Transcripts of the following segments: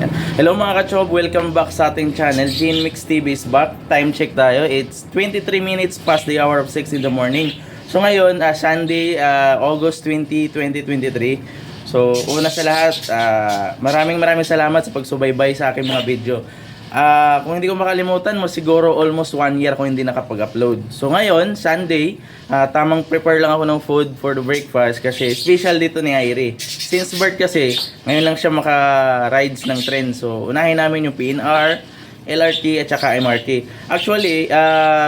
Hello mga kachob, welcome back sa ating channel. Gene Mix TV is back. Time check tayo. It's 23 minutes past the hour of 6 in the morning. So ngayon, Sunday, August 20, 2023. So una sa lahat, maraming salamat sa pagsubaybay sa aking mga video. Kung hindi ko makalimutan mo, siguro almost 1 year ko hindi nakapag-upload. So ngayon, Sunday, tamang prepare lang ako ng food for the breakfast kasi special dito ni Airi. Since birth kasi, ngayon lang siya maka-rides ng train. So unahin namin yung PNR, LRT at saka MRT. Actually,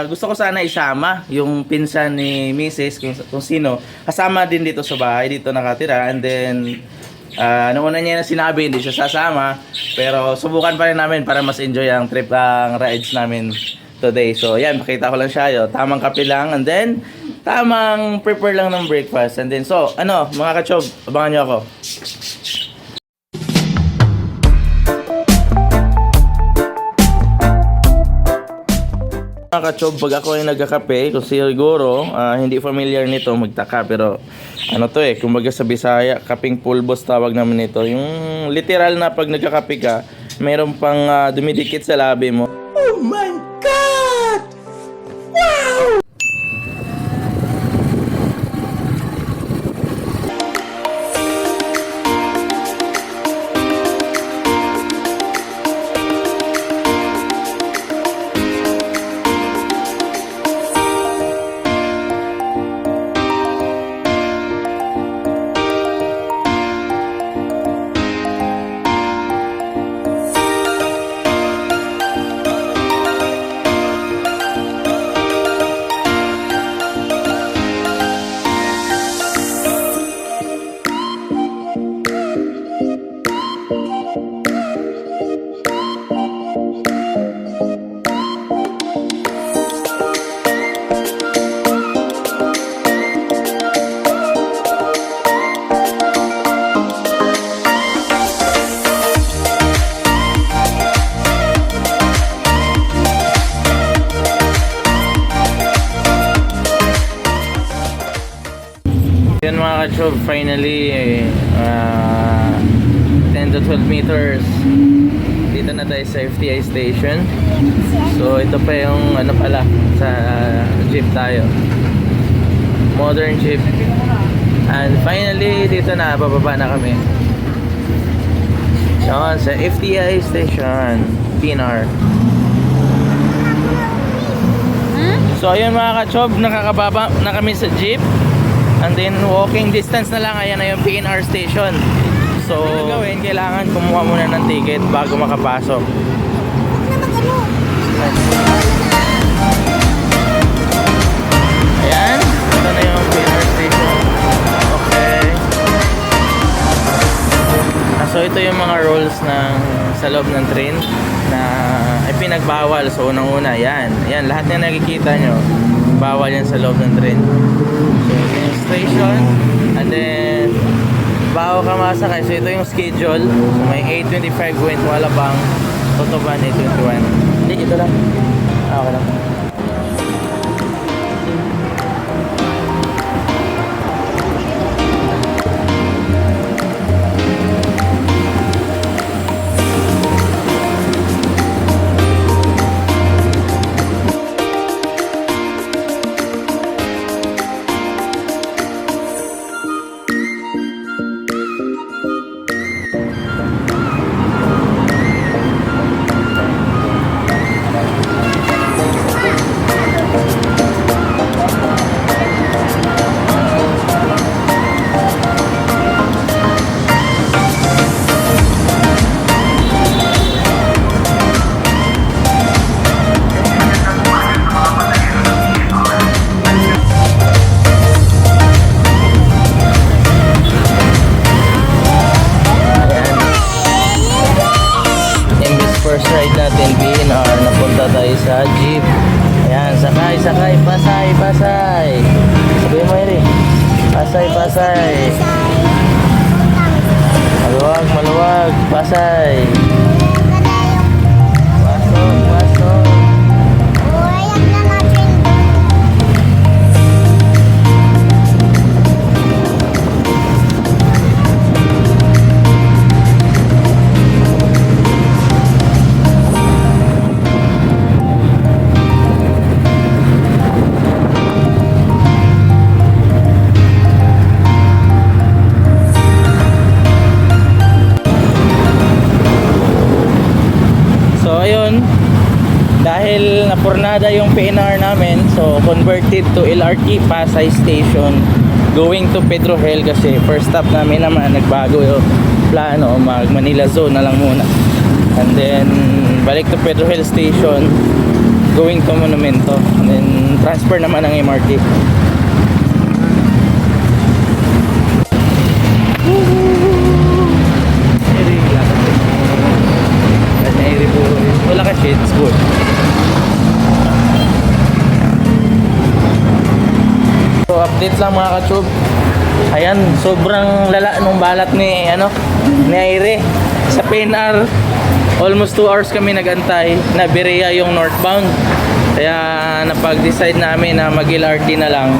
gusto ko sana isama yung pinsan ni Mrs. kung sino. Kasama din dito sa bahay, dito nakatira. And then, noong una niya na sinabi, hindi siya sasama. Pero subukan pa rin namin para mas enjoy ang trip, ang rides namin today. So, yan, pakita ko lang siya. Yo. Tamang kape lang. And then, tamang prepare lang ng breakfast. And then, so, mga kachob, abangan nyo ako. Mga kachob, pag ako ay nagkakape, kung siguro hindi familiar nito, magtaka. Pero ano to kumbaga sa Bisaya, kaping pulbos tawag namin ito. Yung literal na pag nagkakape ka, meron pang dumidikit sa labi mo. Oh my God! Wow! Yan mga kachob, finally 10 to 12 meters dito na tayo sa FTI station. So ito pa yung pala sa jeep tayo, modern jeep. And finally dito na, bababa na kami yan sa FTI station, PNR. So ayun mga kachob, nakakababa na kami sa jeep. And then walking distance na lang, ayan na yung PNR station. So gagawin, kailangan kumuha muna ng ticket bago makapasok. Ayan, ito na yung PNR station. Okay. So ito yung mga rules sa loob ng train na ay pinagbawal. So unang-una, yan lahat na nakikita nyo, bawal yan sa loob ng train. So ito yung station, and then bago ka masakay, so ito yung schedule. So may 8:25 going to Alabang, Totoban 8:21. Hindi, ito lang. Okay lang. First ride natin, PNR, napunta tayo sa jeep. Ayan, sakay, pasay. Sabihin mo yun, pasay. Maluwag, pasay. Pasok. dahil napurnada yung PNR namin, so converted to LRT Pasay Station going to Pedro Hill kasi first stop namin naman nagbago yung plano, mag Manila Zone na lang muna, and then balik to Pedro Hill Station going to Monumento, and then transfer naman ng MRT. Wala kasi, it's good. So update lang mga ka-tube. Ayan, sobrang lala nung balat ni Aire sa PNR. Almost 2 hours kami nagantay na Berea yung northbound. Kaya napag-decide namin na mag-LRT na lang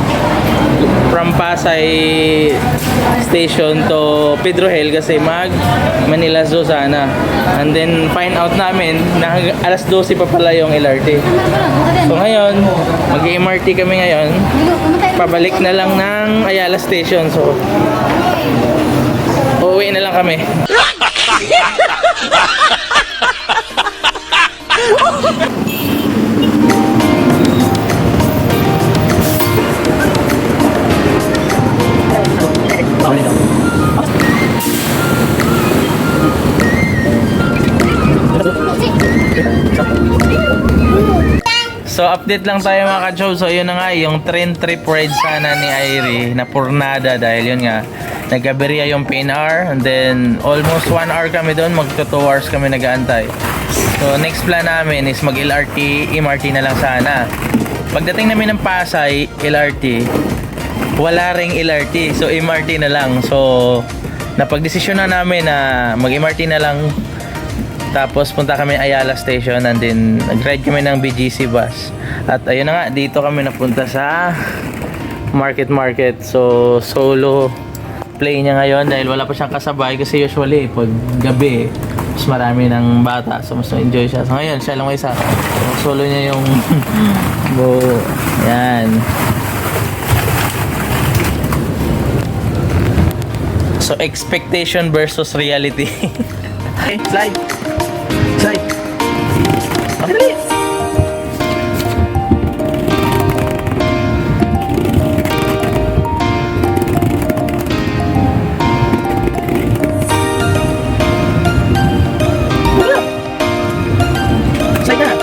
from Pasay Station to Pedro Hill kasi mag Manila Zoo sana. And then find out namin na alas 12 pa pala yung LRT. So ngayon, mag-MRT kami ngayon. Pabalik na lang ng Ayala Station. So uuwi na lang kami. So update lang tayo mga ka-chow. So yun na nga, yung train trip ride sana ni Aire na purnada dahil yun nga nagkaberia yung PNR, and then almost 1 hour kami doon, magto 2 hours kami nag-aantay. So next plan namin is mag LRT, MRT na lang sana. Pagdating namin ng Pasay, LRT, wala ring LRT, so MRT na lang. So napagdesisyon na namin na mag MRT na lang. Tapos punta kami Ayala Station, and then nag-ride kami ng BGC bus. At ayun na nga, dito kami napunta sa Market. So solo play niya ngayon dahil wala pa siyang kasabay kasi usually pag gabi mas marami ng bata, so mas enjoy siya. So ngayon siya lang isa. So, solo niya yung yan. So expectation versus reality. Okay, slide. Okay, dali. Slide na.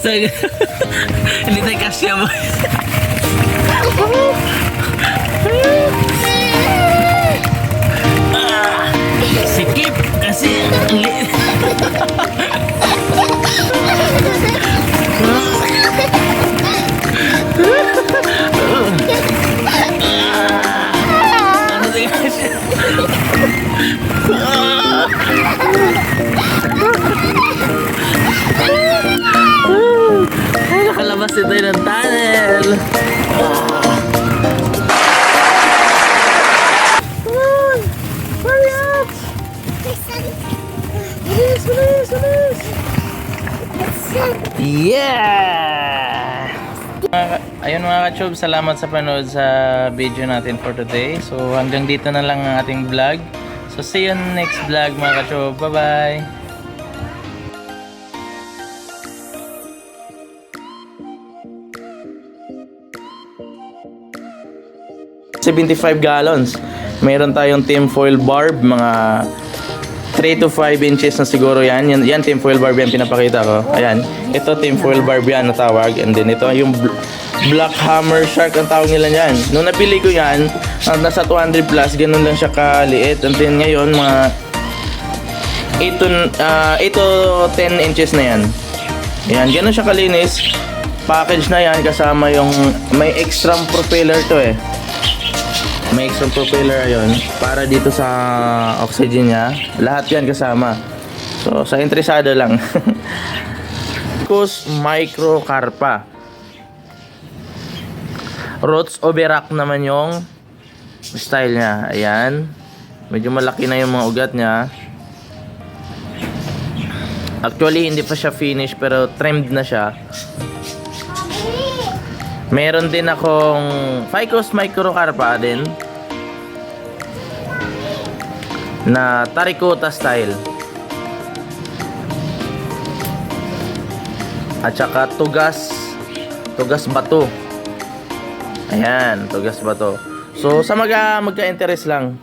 So, hindi tayo kasya mo. Sikip kasi ano tayo kasya? Nakalabas ito ng tunnel. Come on! Hurry up! Bilis! Yeah! Ayun mga ka-tube, salamat sa panood sa video natin for today. So hanggang dito na lang ang ating vlog. So see you in the next vlog mga ka-tube. Bye-bye! 75 gallons. Meron tayong tin foil barb, mga 3 to 5 inches na siguro yan. Yan tinfoil barb yan pinapakita ko. Ayan. Ito tinfoil barb yan na tawag. And then ito yung black hammer shark ang tawag nila yan. Nung napili ko yan, nasa 200 plus, ganun lang siya kaliit. And then ngayon, mga 8 to 10 inches na yan. Ayan, ganun siya kalinis. Package na yan kasama yung may extra propeller to eh. May extra propeller yun para dito sa oxygen niya. Lahat yan kasama. So, sa interesado lang. Kus Microcarpa. Roots Oberak naman yung style niya. Ayan. Medyo malaki na yung mga ugat niya. Actually, hindi pa siya finish pero trimmed na siya. Meron din akong Ficus Microcarpa din na Tarikota style. At saka Tugas Bato. Ayan, Tugas Bato. So sa magka-interest lang,